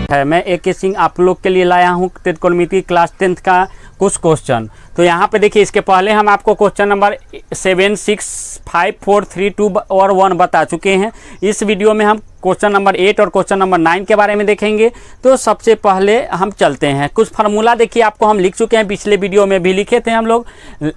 है मैं AK सिंह आप लोग के लिए लाया हूँ त्रिकोणमिति क्लास 10th का कुछ क्वेश्चन। तो यहाँ पे देखिए, इसके पहले हम आपको क्वेश्चन नंबर 7, 6, 5, 4, 3, 2 और 1 बता चुके हैं। इस वीडियो में हम क्वेश्चन नंबर 8 और क्वेश्चन नंबर 9 के बारे में देखेंगे। तो सबसे पहले हम चलते हैं, कुछ फार्मूला देखिए आपको हम लिख चुके हैं, पिछले वीडियो में भी लिखे थे हम लोग।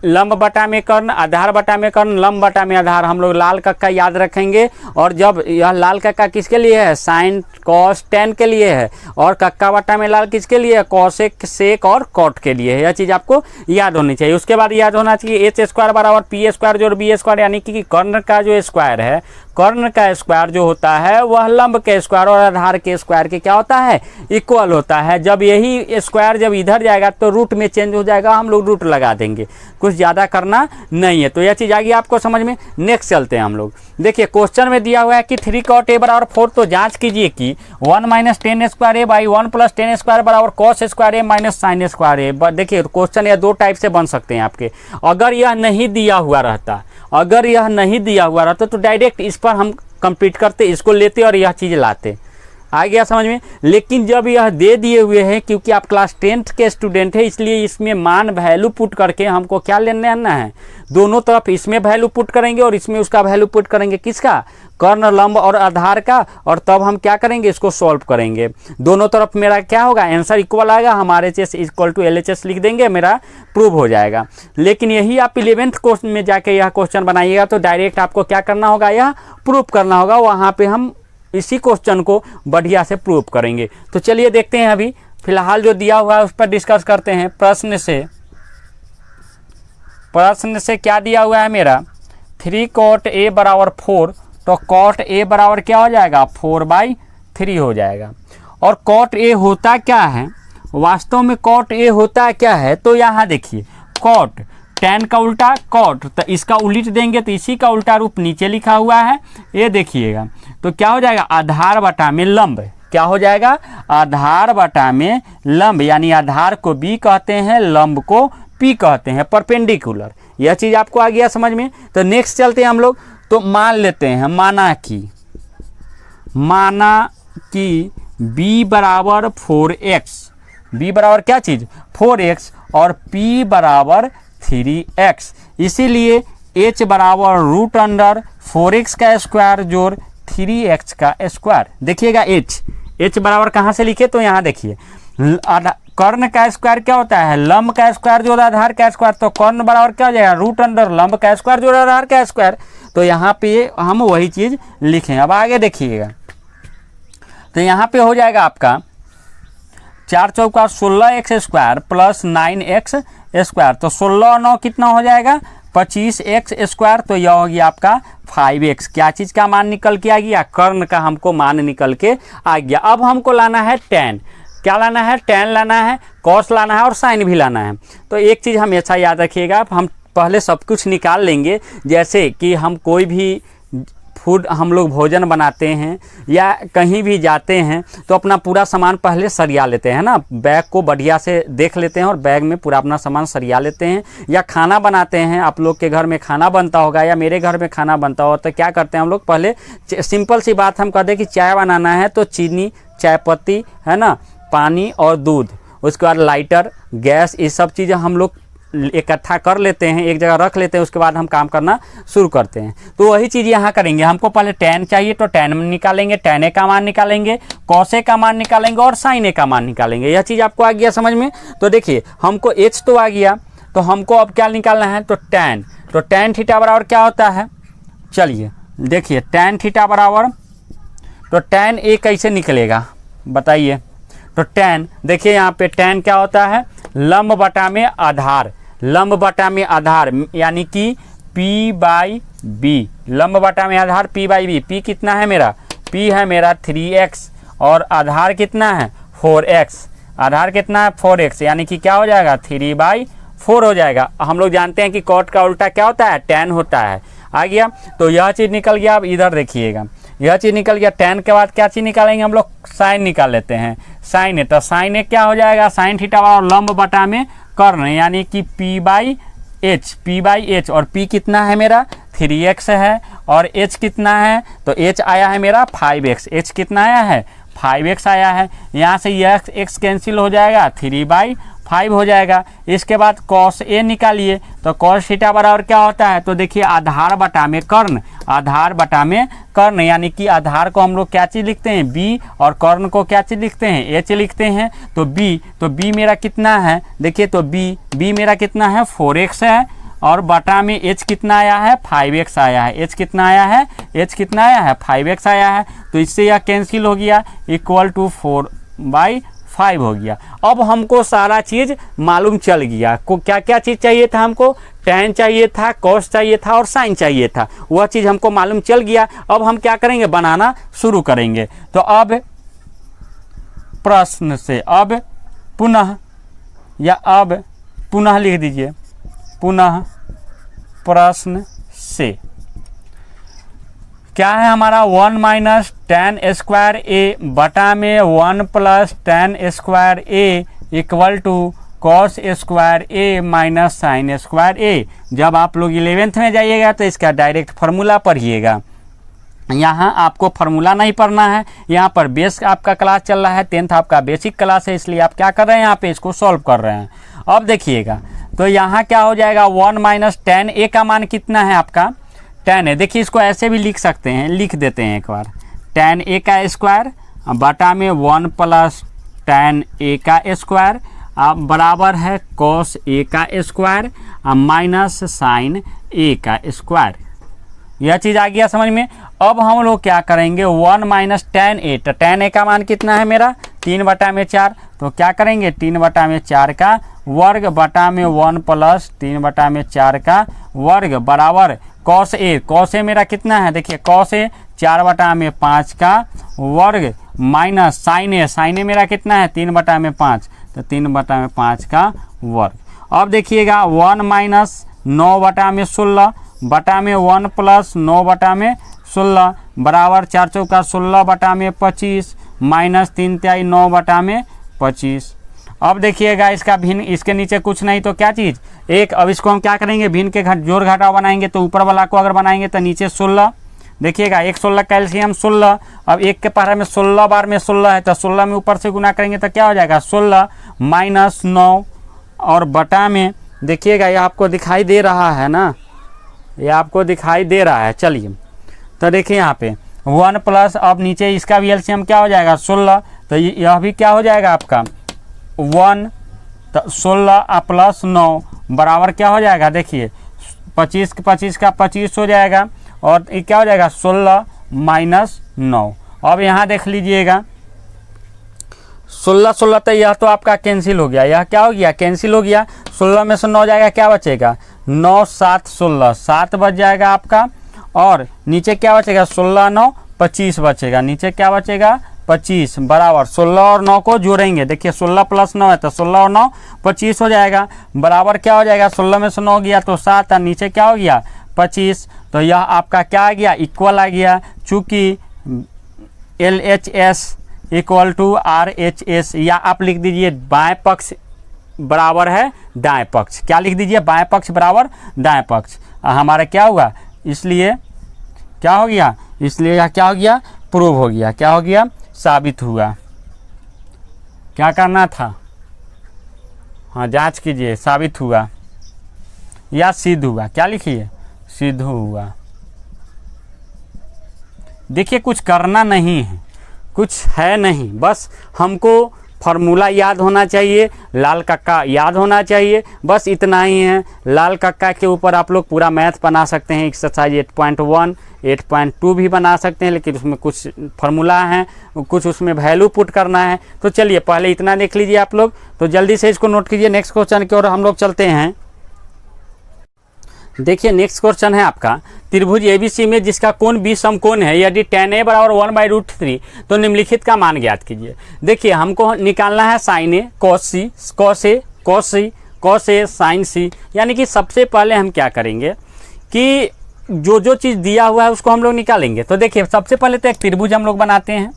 लंब बटा में कर्ण, आधार बटा में कर्ण, लंब बटा में आधार, हम लोग लाल कक्का याद रखेंगे। और जब यह लाल कक्का किसके लिए है, साइन कॉस टेन के लिए है, और कक्का बटा में लाल किसके लिए है, कॉसेक सेक और कॉट के लिए है। यह चीज़ आपको याद होनी चाहिए। उसके बाद याद होना चाहिए h² बराबर p² जोड़ b², यानी कि कर्ण का जो स्क्वायर है, कर्ण का स्क्वायर जो होता है वह लंब के स्क्वायर और आधार के स्क्वायर के क्या होता है, इक्वल होता है। जब यही स्क्वायर जब इधर जाएगा तो रूट में चेंज हो जाएगा, हम लोग रूट लगा देंगे, कुछ ज़्यादा करना नहीं है। तो यह चीज़ आ गई आपको समझ में। नेक्स्ट चलते हैं हम लोग। देखिए क्वेश्चन में दिया हुआ है कि 3 cot a बराबर 4, तो जांच कीजिए कि 1 - 10² a बाई 1 + 10² बराबर cos² a minus sin² a। देखिए क्वेश्चन यह दो टाइप से बन सकते हैं आपके। अगर यह नहीं दिया हुआ रहता, अगर यह नहीं दिया हुआ रहता तो डायरेक्ट इस पर हम कंप्लीट करते, इसको लेते और यह चीज़ लाते। आ गया समझ में। लेकिन जब यह दे दिए हुए हैं, क्योंकि आप क्लास 10th के स्टूडेंट हैं, इसलिए इसमें मान वैल्यू पुट करके हमको क्या लेने आना है, दोनों तरफ इसमें वैल्यू पुट करेंगे और इसमें उसका वैल्यू पुट करेंगे, किसका, कर्ण लंब और आधार का। और तब हम क्या करेंगे, इसको सॉल्व करेंगे। दोनों तरफ मेरा क्या होगा, आंसर इक्वल आएगा, हमारे RHS = LHS लिख देंगे, मेरा प्रूव हो जाएगा। लेकिन यही आप 11th क्वेश्चन में जाके यह क्वेश्चन बनाइएगा तो डायरेक्ट आपको क्या करना होगा, यह प्रूव करना होगा। वहाँ पे हम इसी क्वेश्चन को बढ़िया से प्रूव करेंगे। तो चलिए देखते हैं, अभी फिलहाल जो दिया हुआ है उस पर डिस्कस करते हैं। प्रश्न से क्या दिया हुआ है मेरा, 3 cot a बराबर 4, तो cot a बराबर क्या हो जाएगा, 4/3 हो जाएगा। और cot a होता क्या है, वास्तव में cot a होता क्या है, तो यहाँ देखिए cot tan का उल्टा cot, तो इसका उल्ट देंगे तो इसी का उल्टा रूप नीचे लिखा हुआ है, ये देखिएगा। तो क्या हो जाएगा, आधार बटा में लंब, क्या हो जाएगा, आधार बटा में लंब, यानी आधार को b कहते हैं, लंब को p कहते हैं, परपेंडिकुलर। यह चीज़ आपको आ गया समझ में। तो नेक्स्ट चलते हैं हम लोग। तो मान लेते हैं, माना कि b बराबर 4x, b बराबर क्या चीज़, 4x, और p बराबर 3x, इसीलिए h बराबर √4x का स्क्वायर जोड़ 3x का स्क्वायर। देखिएगा h बराबर कहाँ से लिखे, तो यहाँ देखिए कर्ण का स्क्वायर क्या होता है, लंब का स्क्वायर जोड़ आधार का स्क्वायर, तो कर्ण बराबर क्या हो जाएगा, √, लंब का स्क्वायर जोड़ आधार का स्क्वायर। तो यहाँ पे हम वही चीज़ लिखें। अब आगे देखिएगा, तो यहाँ पे हो जाएगा आपका 4 चौका 16x² + 9x², तो 16 और 9 कितना हो जाएगा, 25x²। तो यह हो गया आपका 5x। क्या चीज़ का मान निकल के आ गया, कर्ण का हमको मान निकल के आ गया। अब हमको लाना है tan, क्या लाना है, tan लाना है, cos लाना है और sin भी लाना है। तो एक चीज़ हमेशा याद रखिएगा, हम पहले सब कुछ निकाल लेंगे। जैसे कि हम कोई भी फूड, हम लोग भोजन बनाते हैं या कहीं भी जाते हैं तो अपना पूरा सामान पहले सरिया लेते हैं ना, बैग को बढ़िया से देख लेते हैं और बैग में पूरा अपना सामान सरिया लेते हैं। या खाना बनाते हैं, आप लोग के घर में खाना बनता होगा या मेरे घर में खाना बनता होगा, तो क्या करते हैं हम लोग, पहले सिंपल सी बात हम कहते हैं कि चाय बनाना है तो चीनी, चाय पत्ती है ना, पानी और दूध, उसके बाद लाइटर, गैस, ये सब चीज़ें हम लोग इकट्ठा कर लेते हैं, एक जगह रख लेते हैं, उसके बाद हम काम करना शुरू करते हैं। तो वही चीज़ यहाँ करेंगे। हमको पहले tan चाहिए तो tan निकालेंगे, tan a का मान निकालेंगे, cos a का मान निकालेंगे और sin a का मान निकालेंगे। यह चीज़ आपको आ गया समझ में। तो देखिए हमको h तो आ गया, तो हमको अब क्या निकालना है, तो tan थीटा बराबर क्या होता है, चलिए देखिए tan थीटा बराबर, तो tan a कैसे निकलेगा बताइए। तो tan देखिए यहाँ पे tan क्या होता है, लंब बटा में आधार, लंब बटा में आधार, यानी कि p/b, लंब बटा में आधार p/b। p कितना है मेरा, p है मेरा 3x और आधार कितना है 4x, आधार कितना है 4x, यानी कि क्या हो जाएगा 3/4 हो जाएगा। हम लोग जानते हैं कि cot का उल्टा क्या होता है, tan होता है। आ गया, तो यह चीज़ निकल गया। अब इधर देखिएगा, यह चीज़ निकल गया। tan के बाद क्या चीज़ निकालेंगे हम लोग, sin निकाल लेते हैं, sin है, तो sin है क्या हो जाएगा, sin थीटा और लंब बटा में कर्ण, यानी कि p/h, और p कितना है मेरा 3x है और h कितना है, तो h आया है मेरा 5x, h कितना आया है 5x आया है। यहाँ से यह x कैंसिल हो जाएगा, 3/5 हो जाएगा। इसके बाद cos a निकालिए, तो cos थीटा बराबर क्या होता है, तो देखिए आधार बटा में कर्ण, आधार बटा में कर्ण, यानी कि आधार को हम लोग क्या चीज़ लिखते हैं b और कर्ण को क्या चीज़ लिखते हैं h लिखते हैं। तो b मेरा कितना है, देखिए तो b मेरा कितना है 4x है और बटा में h कितना आया है 5x आया है, h कितना आया है, h कितना आया है 5x आया है। तो इससे यह कैंसिल हो गया, इक्वल टू 4/5 हो गया। अब हमको सारा चीज़ मालूम चल गया, को क्या क्या चीज़ चाहिए था हमको, tan चाहिए था, cos चाहिए था और sin चाहिए था, वह चीज़ हमको मालूम चल गया। अब हम क्या करेंगे, बनाना शुरू करेंगे। तो अब प्रश्न से अब पुनः लिख दीजिए, पुनः प्रश्न से क्या है हमारा 1 माइनस tan स्क्वायर ए बटा में 1 plus tan square A equal to cos square A minus sin square A. जब आप लोग 11th में जाइएगा तो इसका डायरेक्ट फार्मूला पढ़िएगा, यहाँ आपको फार्मूला नहीं पढ़ना है, यहाँ पर बेस आपका क्लास चल रहा है, 10th आपका बेसिक क्लास है, इसलिए आप क्या कर रहे हैं, यहाँ पे इसको सॉल्व कर रहे हैं। अब देखिएगा तो यहाँ क्या हो जाएगा, 1 माइनस tan ए का मान कितना है आपका, tan ए, देखिए इसको ऐसे भी लिख सकते हैं, लिख देते हैं एक बार, tan ए का स्क्वायर बटा में 1 प्लस tan ए का स्क्वायर बराबर है cos ए का स्क्वायर माइनस sin ए का स्क्वायर। यह चीज़ आ गया समझ में। अब हम लोग क्या करेंगे, 1 माइनस tan ए, तो tan ए का मान कितना है मेरा 3/4, तो क्या करेंगे 3/4 का वर्ग बटा में 1 प्लस 3/4 का वर्ग बराबर cos ए मेरा कितना है, देखिए cos ए 4/5 का वर्ग माइनस sin ए मेरा कितना है 3/5, तो 3/5 का वर्ग। अब देखिएगा 1 माइनस 9/16 बटा में 1 प्लस 9/16 बराबर 4 चौका 16/25 माइनस 3 तिहाई 9/25। अब देखिएगा इसका भिन्न, इसके नीचे कुछ नहीं तो क्या चीज़ एक, अब इसको हम क्या करेंगे भिन्न के जोड़ घटाव बनाएंगे, तो ऊपर वाला को अगर बनाएंगे तो नीचे 16, देखिएगा 1 16 कैल्शियम 16, अब एक के पहले में 16 बार में 16 है, तो 16 में ऊपर से गुना करेंगे तो क्या हो जाएगा 16 माइनस 9 और बटा में, देखिएगा ये आपको दिखाई दे रहा है ना, ये आपको दिखाई दे रहा है। चलिए तो देखिए यहाँ पे 1 प्लस, अब नीचे इसका भी एलसीएम क्या हो जाएगा 16, तो यह भी क्या हो जाएगा आपका 1, तो 16 प्लस 9 बराबर क्या हो जाएगा, देखिए 25 का 25 हो जाएगा और ये क्या हो जाएगा 16 माइनस 9। अब यहाँ देख लीजिएगा 16 तो यह तो आपका कैंसिल हो गया, यह क्या हो गया कैंसिल हो गया, 16 में से 9 जाएगा, क्या बचेगा 9 7 16, 7 बच जाएगा आपका, और नीचे क्या बचेगा 16 9 25 बचेगा, नीचे क्या बचेगा 25 बराबर 16 और 9 को जोड़ेंगे, देखिए 16 प्लस 9 है तो 16 और 9 25 हो जाएगा, बराबर क्या हो जाएगा 16 में से 9 गया तो 7 और नीचे क्या हो गया 25, तो यह आपका क्या आ गया इक्वल आ गया। चूँकि LHS इक्वल टू RHS, या आप लिख दीजिए बाएं पक्ष बराबर है दाएं पक्ष, क्या लिख दीजिए बाएं पक्ष बराबर दाएं पक्ष, हमारा क्या हुआ, इसलिए क्या हो गया, इसलिए यह क्या हो गया प्रूव हो गया, क्या हो गया साबित हुआ। क्या करना था, हाँ जांच कीजिए, साबित हुआ या सिद्ध हुआ, क्या लिखिए सिद्ध हुआ। देखिए कुछ करना नहीं है, कुछ है नहीं, बस हमको फार्मूला याद होना चाहिए, लाल कक्का याद होना चाहिए, बस इतना ही है। लाल कक्का के ऊपर आप लोग पूरा मैथ बना सकते हैं, एक्सरसाइज 8.1 8.2 भी बना सकते हैं, लेकिन उसमें कुछ फार्मूला हैं, कुछ उसमें वैल्यू पुट करना है। तो चलिए पहले इतना देख लीजिए आप लोग, तो जल्दी से इसको नोट कीजिए। नेक्स्ट क्वेश्चन की ओर हम लोग चलते हैं। देखिए नेक्स्ट क्वेश्चन है आपका, त्रिभुज ABC में जिसका कोण B समकोण है, यदि tan A बराबर 1/√3 तो निम्नलिखित का मान ज्ञात कीजिए। देखिए हमको निकालना है sin A cos C cos A cos C cos A sin C, यानी कि सबसे पहले हम क्या करेंगे कि जो चीज़ दिया हुआ है उसको हम लोग निकालेंगे। तो देखिए सबसे पहले तो एक त्रिभुज हम लोग बनाते हैं,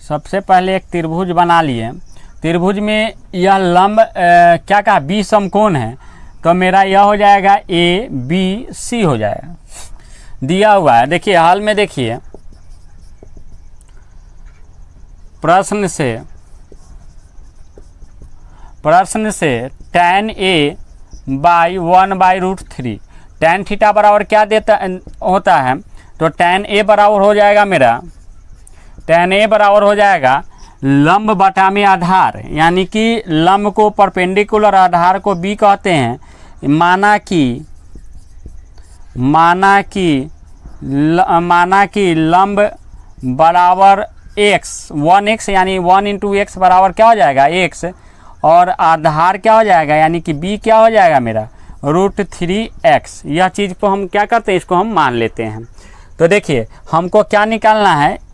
सबसे पहले एक त्रिभुज बना लिए। त्रिभुज में यह लंब क्या कहा, बी समकोण है, तो मेरा यह हो जाएगा ए बी सी हो जाएगा, दिया हुआ है। देखिए हाल में देखिए प्रश्न से tan a by 1/√3 tan theta बराबर क्या देता होता है, तो tan a बराबर हो जाएगा मेरा, tan a बराबर हो जाएगा लंब बटा में आधार, यानी कि लंब को परपेंडिकुलर, आधार को b कहते हैं। माना कि लंब बराबर x 1x, यानी 1 × x बराबर क्या हो जाएगा x, और आधार क्या हो जाएगा, यानी कि b क्या हो जाएगा मेरा √3x। यह चीज़ को हम क्या करते हैं, इसको हम मान लेते हैं। तो देखिए हमको क्या निकालना है,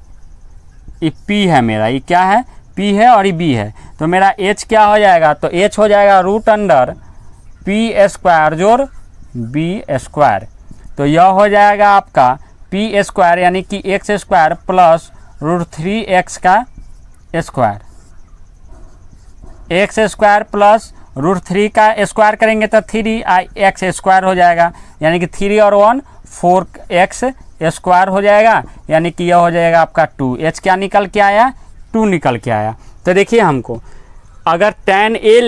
ये p है मेरा, ये क्या है, p है और ये b है, तो मेरा h क्या हो जाएगा, तो h हो जाएगा √p² जोड़ b²। तो यह हो जाएगा आपका p² यानी कि x² प्लस √3x का स्क्वायर, x² प्लस √3 का स्क्वायर करेंगे तो 3x² हो जाएगा, यानी कि 3 और 1 4x² हो जाएगा, यानी कि यह हो जाएगा आपका 2। h क्या निकल के आया, 2 निकल के आया। तो देखिए हमको अगर tan a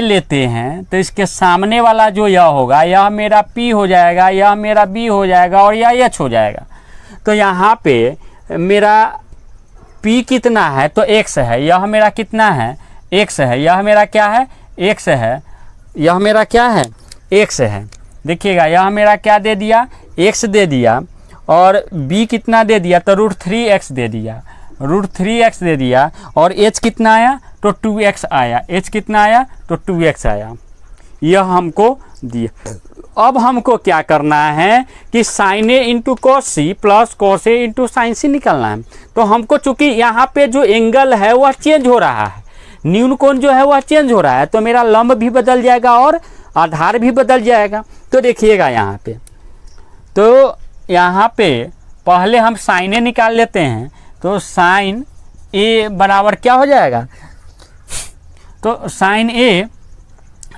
लेते हैं तो इसके सामने वाला जो यह होगा, यह मेरा p हो जाएगा, यह मेरा b हो जाएगा और यह h हो जाएगा। तो यहाँ पे मेरा p कितना है, तो x है, यह मेरा कितना है, x है, यह मेरा क्या है, x है, यह मेरा क्या है, x है। देखिएगा यह मेरा क्या दे दिया, x दे दिया, और b कितना दे दिया, तो √3x दे दिया, √3x दे दिया, और h कितना आया, तो 2x आया, h कितना आया, तो 2x आया, यह हमको दिया। अब हमको क्या करना है कि sin a × cos c plus cos a × sin c निकालना है। तो हमको चूंकि यहाँ पे जो एंगल है वह चेंज हो रहा है, न्यून कोण जो है वह चेंज हो रहा है, तो मेरा लंब भी बदल जाएगा और आधार भी बदल जाएगा। तो देखिएगा यहाँ पे, तो यहाँ पे पहले हम sin a निकाल लेते हैं, तो sin a बराबर क्या हो जाएगा, तो sin a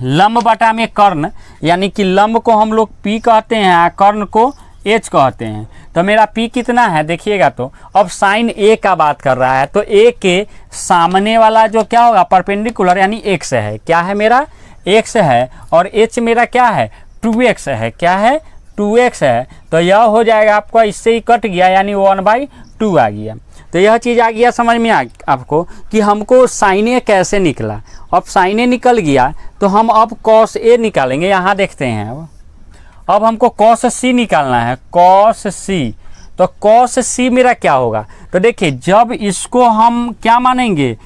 लंब बटा में कर्ण, यानी कि लंब को हम लोग p कहते हैं, कर्ण को h कहते हैं। तो मेरा p कितना है, देखिएगा तो अब sin a का बात कर रहा है, तो a के सामने वाला जो क्या होगा, परपेंडिकुलर, यानी x है, क्या है मेरा x है, और h मेरा क्या है, 2x है, क्या है 2x है। तो यह हो जाएगा आपका, इससे ही कट गया, यानी 1/2 आ गया। तो यह चीज़ आ गया समझ में आपको कि हमको sin a कैसे निकला। अब sin a निकल गया तो हम अब cos a निकालेंगे। यहाँ देखते हैं अब हमको cos c निकालना है, cos c। तो cos c मेरा क्या होगा, तो देखिए जब इसको हम क्या मानेंगे,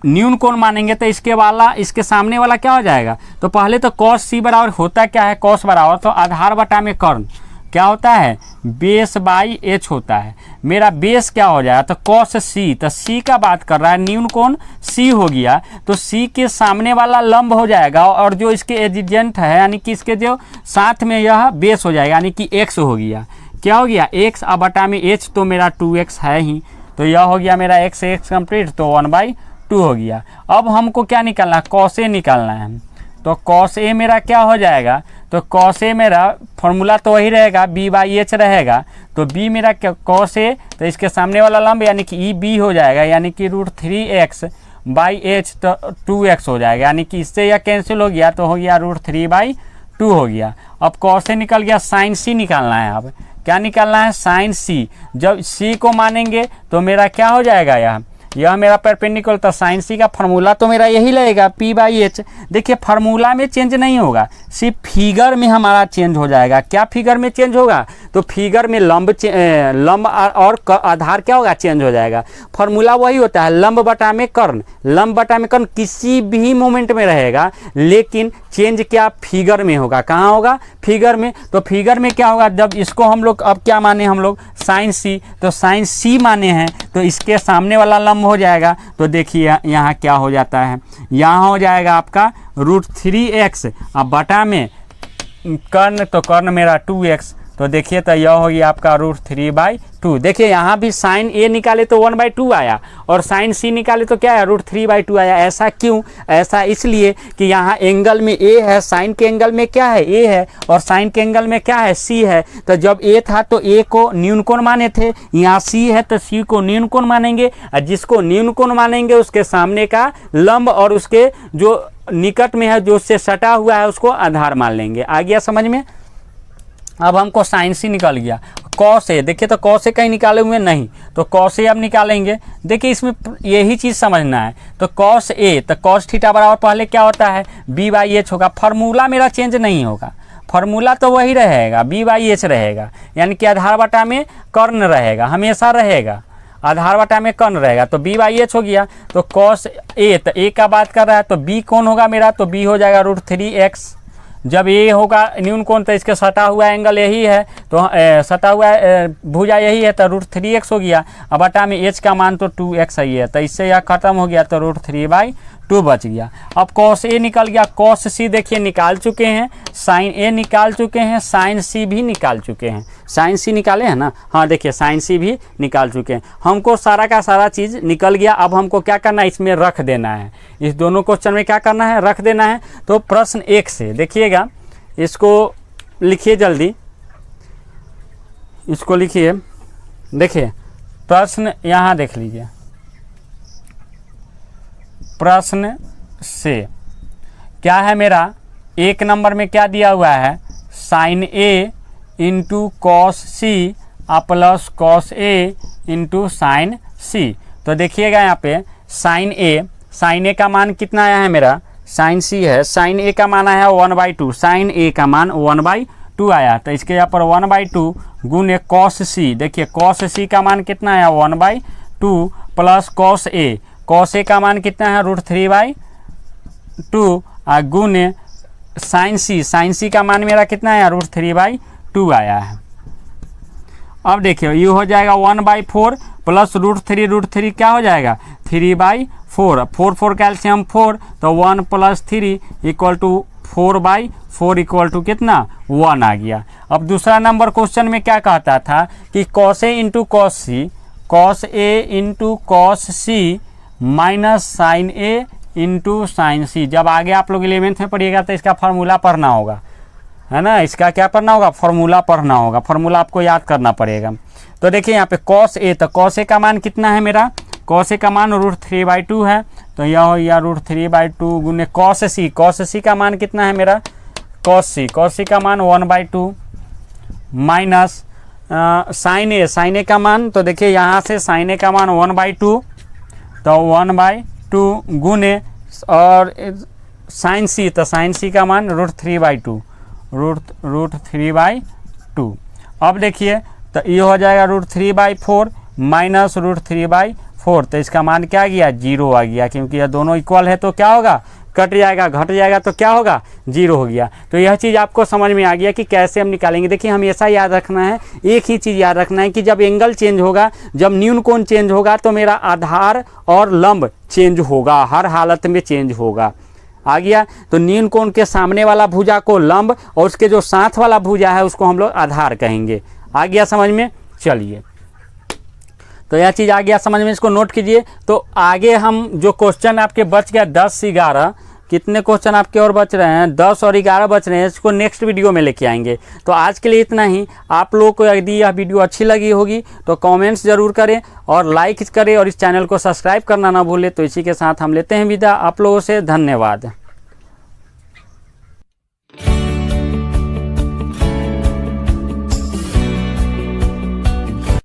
न्यून कोण मानेंगे, तो इसके सामने वाला क्या हो जाएगा, तो पहले तो cos c बराबर होता क्या है, cos बराबर तो आधार बटा में कर्ण क्या होता है, बेस बाई h होता है। मेरा बेस क्या हो जाएगा, तो cos c, तो c का बात कर रहा है, न्यून कोण c हो गया, तो c के सामने वाला लंब हो जाएगा, और जो इसके एडजेंट है, यानी कि इसके जो साथ में यह बेस हो जाएगा, यानी कि x हो गया, क्या हो गया x, अब बटा में h, तो मेरा 2x है ही, तो यह हो गया मेरा x कंप्लीट, तो 1/2 हो गया। अब हमको क्या निकालना है, cos a निकालना है। तो cos a मेरा क्या हो जाएगा, तो cos a मेरा फॉर्मूला तो वही रहेगा, b/h रहेगा, तो b मेरा क्या, cos a, तो इसके सामने वाला लंब यानी कि e b हो जाएगा, यानी कि √3x/h, तो 2x हो जाएगा, यानी कि इससे यह कैंसिल हो गया, तो हो गया √3/2 हो गया। अब cos a निकल गया, sin c निकालना है। अब क्या निकालना है, sin c। जब c को मानेंगे तो मेरा क्या हो जाएगा, यह मेरा परपेंडिकुलर, तो sin c का फार्मूला तो मेरा यही लगेगा, p/h। देखिए फार्मूला में चेंज नहीं होगा, सिर्फ फिगर में हमारा चेंज हो जाएगा। क्या फिगर में चेंज होगा, तो फिगर में लंब और आधार क्या होगा, चेंज हो जाएगा। फार्मूला वही होता है, लंब बटा में कर्ण, लंब बटा में कर्ण किसी भी मोमेंट में रहेगा, लेकिन चेंज क्या फिगर में होगा, कहाँ होगा, फिगर में। तो फिगर में क्या होगा, जब इसको हम लोग अब क्या माने, हम लोग sin c, तो sin c माने हैं, तो इसके सामने वाला लंब हो जाएगा। तो देखिए यहाँ क्या हो जाता है, यहाँ हो जाएगा आपका √3x, अब बटा में कर्ण, तो कर्ण मेरा 2x, तो देखिए तो यह होगी आपका √3/2। देखिए यहाँ भी साइन ए निकाले तो 1/2 आया और साइन सी निकाले तो क्या है √3/2 आया। ऐसा क्यों? ऐसा इसलिए कि यहाँ एंगल में ए है, साइन के एंगल में क्या है ए है और साइन के एंगल में क्या है सी है। तो जब ए था तो ए को न्यून कोण माने थे, यहाँ सी है तो सी को न्यून कोण मानेंगे और जिसको न्यून कोण मानेंगे उसके सामने का लंब और उसके जो निकट में है जो उससे सटा हुआ है उसको आधार मान लेंगे। आ गया समझ में? अब हमको साइन सी निकल गया। कॉस ए, देखिए तो कॉस ए कहीं निकाले हुए नहीं, तो कॉस ए अब निकालेंगे। देखिए इसमें यही चीज़ समझना है। तो कॉस ए तो कॉस थीटा बराबर पहले क्या होता है b/h होगा। फार्मूला मेरा चेंज नहीं होगा, फार्मूला तो वही रहेगा, b/h रहेगा, यानी कि आधार बटा में कर्ण रहेगा, हमेशा रहेगा, आधार बटा में कर्ण रहेगा। तो b/h हो गया। तो कॉस ए, तो ए का बात कर रहा है तो b कौन होगा मेरा, तो b हो जाएगा √3x। जब ये होगा न्यून कोण तो इसके सटा हुआ एंगल यही है, तो सटा हुआ भुजा यही है तो √3x हो गया। अब बटा में h का मान तो 2x ही है, तो इससे यह खत्म हो गया तो √3/2 बच गया। अब cos a निकल गया, cos c देखिए निकाल चुके हैं, sin a निकाल चुके हैं, sin c भी निकाल चुके हैं। sin c निकाले हैं ना, हाँ देखिए sin c भी निकाल चुके हैं। हमको सारा का सारा चीज़ निकल गया। अब हमको क्या करना है, इसमें रख देना है, इस दोनों क्वेश्चन में क्या करना है, रख देना है। तो प्रश्न 1 से देखिएगा, इसको लिखिए जल्दी, इसको लिखिए। देखिए प्रश्न यहाँ देख लीजिए, प्रश्न से क्या है मेरा, 1 नंबर में क्या दिया हुआ है, sin A into cos C plus cos A into sin C. तो देखिएगा यहाँ पे साइन ए का मान कितना आया है मेरा, साइन सी है, साइन ए का मान आया है 1/2, साइन ए का मान 1/2 आया। तो इसके यहाँ पर 1/2 गुने कॉस सी, देखिए कॉस सी का मान कितना आया 1/2 प्लस कॉस ए का मान कितना है √3/2 गुने साइन सी का मान मेरा कितना आया √3/2 आया है। अब देखिए ये हो जाएगा 1/4 प्लस √3 क्या हो जाएगा 3/4, 4 कैल्शियम 4, तो 1 + 3 = 4/4 = कितना 1 आ गया। अब दूसरा नंबर क्वेश्चन में क्या कहता था कि cos a into cos c minus sin A into sin C. जब आगे आप लोग 11th में पढ़िएगा तो इसका फार्मूला पढ़ना होगा, है ना, इसका क्या पढ़ना होगा, फार्मूला पढ़ना होगा, फार्मूला आपको याद करना पड़ेगा। तो देखिए यहाँ पे cos a, तो cos a का मान कितना है मेरा, cos a का मान √3/2 है, तो यह हो गया √3/2 गुने cos c का मान कितना है मेरा, cos c का मान 1/2 माइनस साइन ए का मान, तो देखिए यहाँ से साइन ए का मान 1/2, तो 1/2 गुने और साइन सी, तो साइन सी का मान √3/2 √3/2। अब देखिए तो ये हो जाएगा √3/4 माइनस √3/4, तो इसका मान क्या गया 0 आ गया, क्योंकि यह दोनों इक्वल है तो क्या होगा, कट जाएगा, घट जाएगा तो क्या होगा 0 हो गया। तो यह चीज़ आपको समझ में आ गया कि कैसे हम निकालेंगे। देखिए हमेशा याद रखना है, एक ही चीज़ याद रखना है कि जब एंगल चेंज होगा, जब न्यून कोण चेंज होगा तो मेरा आधार और लंब चेंज होगा, हर हालत में चेंज होगा। आ गया। तो न्यून कोण के सामने वाला भुजा को लंब और उसके जो साथ वाला भुजा है उसको हम लोग आधार कहेंगे। आ गया समझ में? चलिए तो यह चीज़ आ गया समझ में, इसको नोट कीजिए। तो आगे हम जो क्वेश्चन आपके बच गया 10 से 11, कितने क्वेश्चन आपके और बच रहे हैं, 10 और 11 बच रहे हैं, इसको नेक्स्ट वीडियो में लेके आएंगे। तो आज के लिए इतना ही। आप लोगों को यदि यह वीडियो अच्छी लगी होगी तो कमेंट्स जरूर करें और लाइक करें और इस चैनल को सब्सक्राइब करना ना भूलें। तो इसी के साथ हम लेते हैं विदा आप लोगों से, धन्यवाद।